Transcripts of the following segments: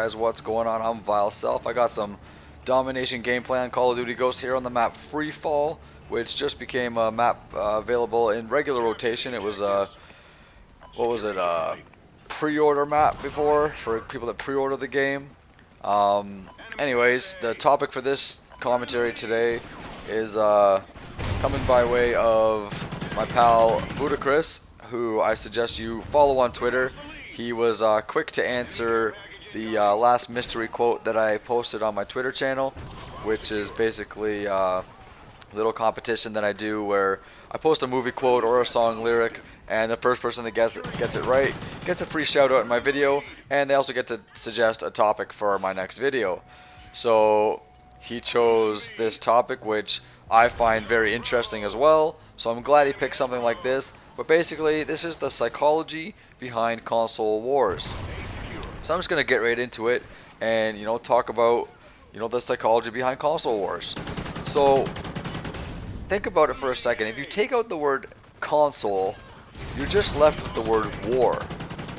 guys, what's going on? I'm Vile Self. I got some domination gameplay on Call of Duty Ghosts here on the map Free Fall, which just became a map available in regular rotation. It was what was it, pre-order map before for people that pre-order the game. Anyways, the topic for this commentary today is coming by way of my pal Ludacris, who I suggest you follow on Twitter. He was quick to answer the last mystery quote that I posted on my Twitter channel, which is basically a little competition that I do where I post a movie quote or a song lyric, and the first person that gets it right gets a free shout out in my video, and they also get to suggest a topic for my next video. So he chose this topic, which I find very interesting as well, so I'm glad he picked something like this. But basically, this is the psychology behind console wars. So I'm just gonna get right into it and talk about the psychology behind console wars. So think about it for a second. If you take out the word console, you're just left with the word war.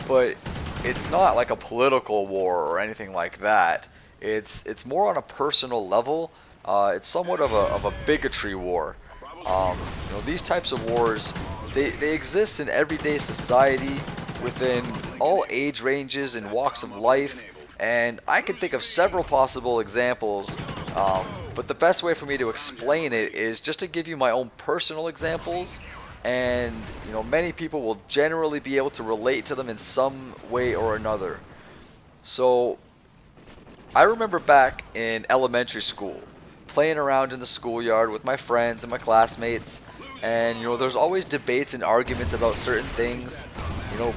But it's not like a political war or anything like that. It's more on a personal level. It's somewhat of a bigotry war. These types of wars, they exist in everyday society within all age ranges and walks of life, and I can think of several possible examples, but the best way for me to explain it is just to give you my own personal examples, and many people will generally be able to relate to them in some way or another. So I remember back in elementary school playing around in the schoolyard with my friends and my classmates, and there's always debates and arguments about certain things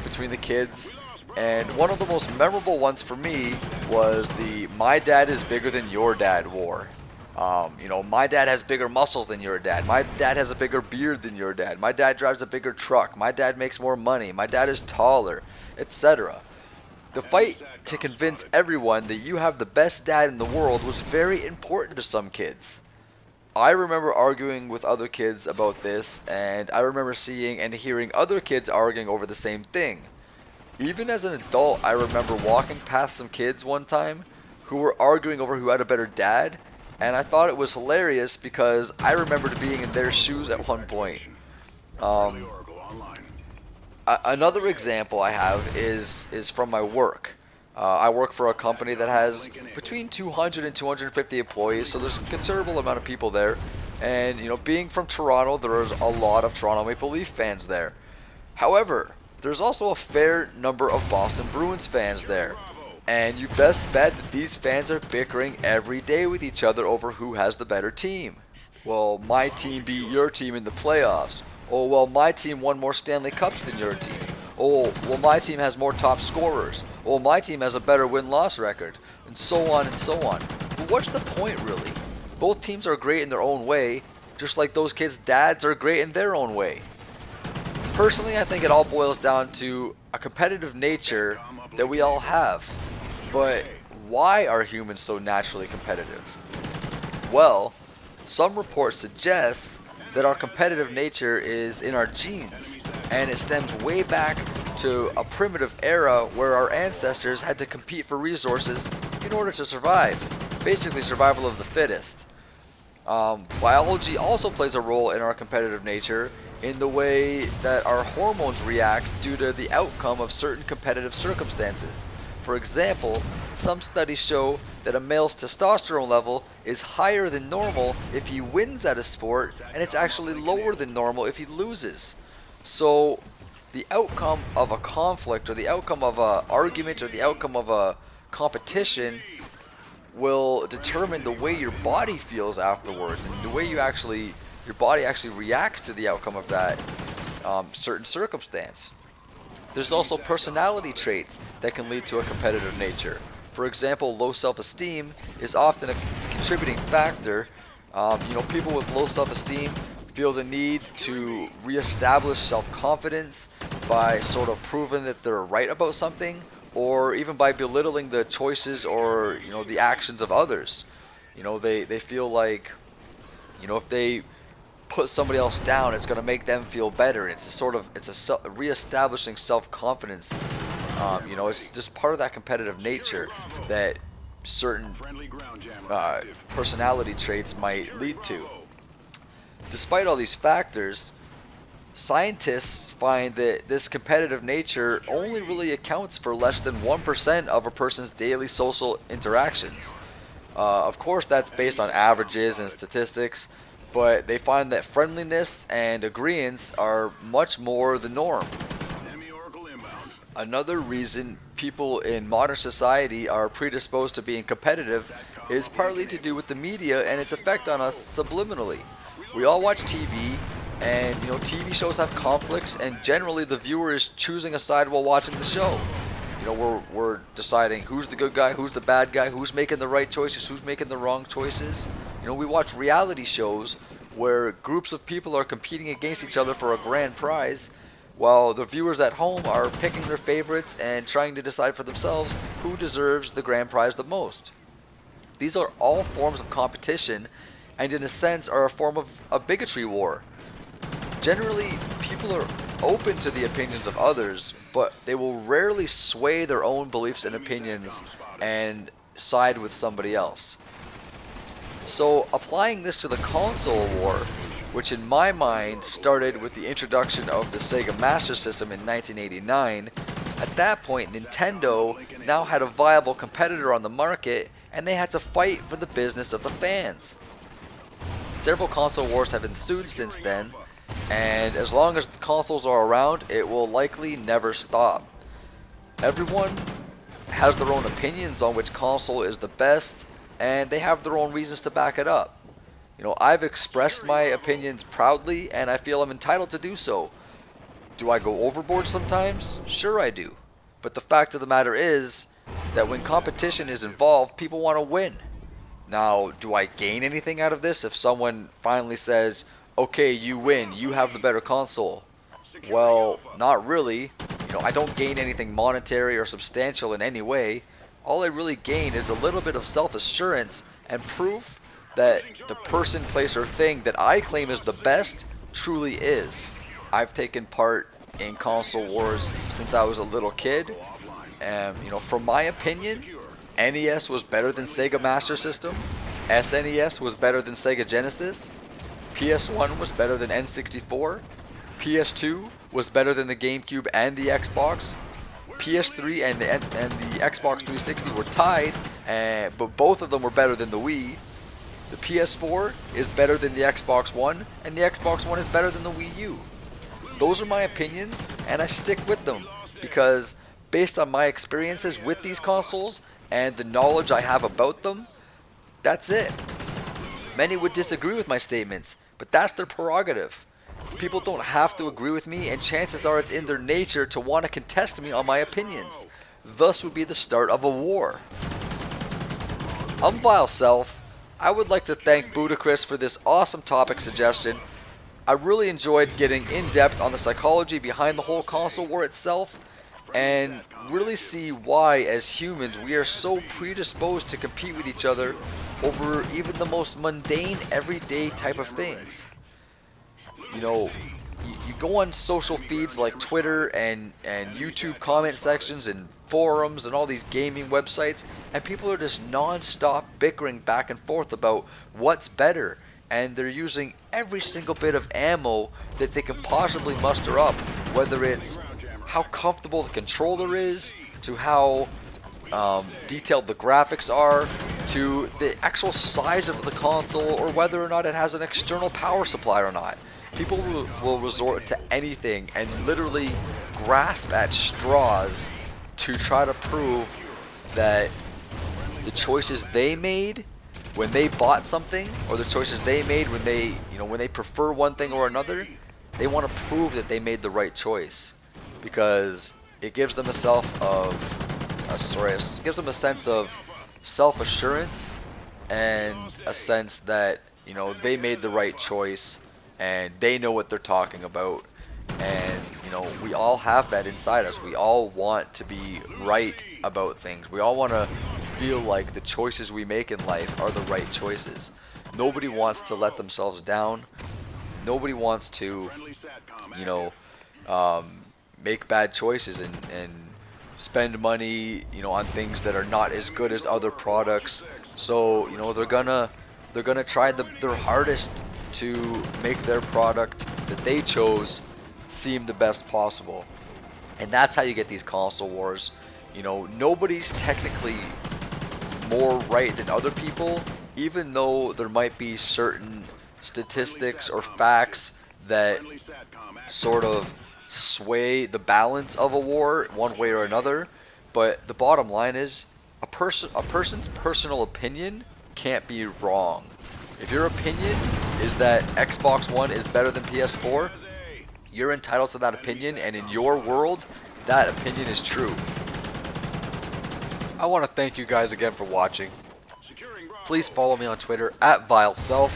between the kids, and one of the most memorable ones for me was the "my dad is bigger than your dad" war. My dad has bigger muscles than your dad. My dad has a bigger beard than your dad. My dad drives a bigger truck. My dad makes more money. My dad is taller, etc. The fight to convince everyone that you have the best dad in the world was very important to some kids. I remember arguing with other kids about this, and I remember seeing and hearing other kids arguing over the same thing. Even as an adult, I remember walking past some kids one time who were arguing over who had a better dad, and I thought it was hilarious because I remembered being in their shoes at one point. Another example I have is from my work. I work for a company that has between 200 and 250 employees, so there's a considerable amount of people there. And being from Toronto, there's a lot of Toronto Maple Leaf fans there. However, there's also a fair number of Boston Bruins fans there. And you best bet that these fans are bickering every day with each other over who has the better team. Well, my team beat your team in the playoffs. Oh, well, my team won more Stanley Cups than your team. Oh, well, my team has more top scorers. Oh, my team has a better win-loss record. And so on and so on. But what's the point, really? Both teams are great in their own way, just like those kids' dads are great in their own way. Personally, I think it all boils down to a competitive nature that we all have. But why are humans so naturally competitive? Well, some reports suggest that our competitive nature is in our genes, and it stems way back to a primitive era where our ancestors had to compete for resources in order to survive. Basically, survival of the fittest. Biology also plays a role in our competitive nature in the way that our hormones react due to the outcome of certain competitive circumstances. For example, some studies show that a male's testosterone level is higher than normal if he wins at a sport, and it's actually lower than normal if he loses. So the outcome of a conflict, or the outcome of an argument, or the outcome of a competition will determine the way your body feels afterwards, and the way your body actually reacts to the outcome of that certain circumstance. There's also personality traits that can lead to a competitive nature. For example, low self-esteem is often a contributing factor. People with low self-esteem feel the need to reestablish self-confidence by sort of proving that they're right about something, or even by belittling the choices or the actions of others. They feel like if they put somebody else down, it's going to make them feel better. It's a reestablishing self-confidence You know, it's just part of that competitive nature that certain personality traits might lead to. Despite all these factors, scientists find that this competitive nature only really accounts for less than 1% of a person's daily social interactions. Of course, that's based on averages and statistics, but they find that friendliness and agreeance are much more the norm. Another reason people in modern society are predisposed to being competitive is partly to do with the media and its effect on us subliminally. We all watch TV, and TV shows have conflicts, and generally the viewer is choosing a side while watching the show. We're deciding who's the good guy, who's the bad guy, who's making the right choices, who's making the wrong choices. We watch reality shows where groups of people are competing against each other for a grand prize, while the viewers at home are picking their favorites and trying to decide for themselves who deserves the grand prize the most. These are all forms of competition, and in a sense are a form of a bigotry war. Generally, people are open to the opinions of others, but they will rarely sway their own beliefs and opinions and side with somebody else. So applying this to the console war, which in my mind started with the introduction of the Sega Master System in 1989, at that point Nintendo now had a viable competitor on the market, and they had to fight for the business of the fans. Several console wars have ensued since then, and as long as the consoles are around, it will likely never stop. Everyone has their own opinions on which console is the best, and they have their own reasons to back it up. I've expressed my opinions proudly, and I feel I'm entitled to do so. Do I go overboard sometimes? Sure I do. But the fact of the matter is that when competition is involved, people want to win. Now, do I gain anything out of this if someone finally says, okay, you win, you have the better console? Well, not really. I don't gain anything monetary or substantial in any way. All I really gain is a little bit of self-assurance and proof that the person, place, or thing that I claim is the best truly is. I've taken part in console wars since I was a little kid, and from my opinion, NES was better than Sega Master System, SNES was better than Sega Genesis, PS1 was better than N64, PS2 was better than the GameCube and the Xbox, PS3 and the Xbox 360 were tied, but both of them were better than the Wii. The PS4 is better than the Xbox One, and the Xbox One is better than the Wii U. Those are my opinions, and I stick with them, because based on my experiences with these consoles and the knowledge I have about them, that's it. Many would disagree with my statements, but that's their prerogative. People don't have to agree with me, and chances are it's in their nature to want to contest me on my opinions. Thus would be the start of a war. I'm Vile Self. I would like to thank Budacris for this awesome topic suggestion. I really enjoyed getting in depth on the psychology behind the whole console war itself, and really see why as humans we are so predisposed to compete with each other over even the most mundane everyday type of things. You go on social feeds like Twitter and YouTube comment sections and forums and all these gaming websites, and people are just non-stop bickering back and forth about what's better, and they're using every single bit of ammo that they can possibly muster up, whether it's how comfortable the controller is, to how detailed the graphics are, to the actual size of the console, or whether or not it has an external power supply or not. People will resort to anything and literally grasp at straws to try to prove that the choices they made when they bought something, or the choices they made when they prefer one thing or another, they want to prove that they made the right choice, because it gives them a sense of self-assurance and a sense that they made the right choice and they know what they're talking about. And we all have that inside us. We all want to be right about things. We all want to feel like the choices we make in life are the right choices. Nobody wants to let themselves down. Nobody wants to make bad choices and spend money, you know, on things that are not as good as other products. So, you know, they're gonna try their hardest to make their product that they chose seem the best possible. And that's how you get these console wars. You know, nobody's technically more right than other people, even though there might be certain statistics or facts that sort of sway the balance of a war one way or another. But the bottom line is a person's personal opinion can't be wrong. If your opinion is that Xbox One is better than PS4, you're entitled to that opinion, and in your world, that opinion is true. I want to thank you guys again for watching. Please follow me on Twitter at VileSelf.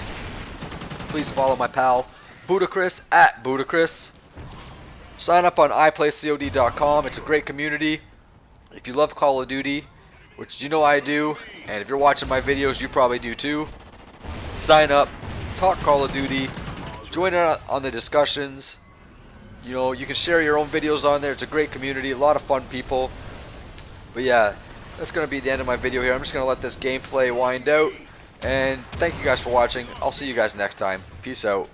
Please follow my pal Budacris at Budacris. Sign up on iPlayCOD.com. It's a great community. If you love Call of Duty, which you know I do, and if you're watching my videos, you probably do too, sign up, talk Call of Duty, join in on the discussions. You know, you can share your own videos on there. It's a great community, a lot of fun people. But yeah, that's going to be the end of my video here. I'm just going to let this gameplay wind out. And thank you guys for watching. I'll see you guys next time. Peace out.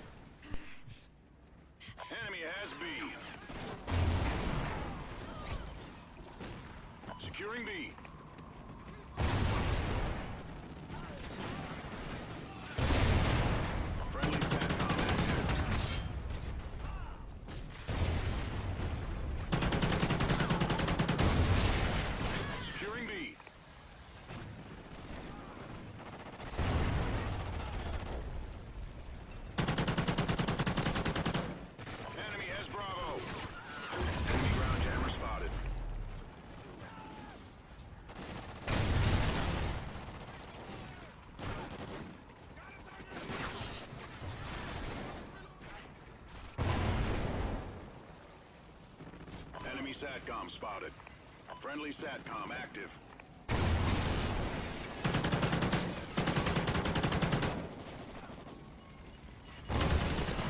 Enemy has B. Securing B. Friendly SATCOM active. Securing B. Enemy has Bravo. Enemy ground jammer spotted. Enemy SATCOM spotted. Friendly SATCOM active.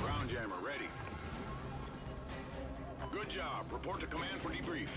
Ground jammer ready. Good job. Report to command for debrief.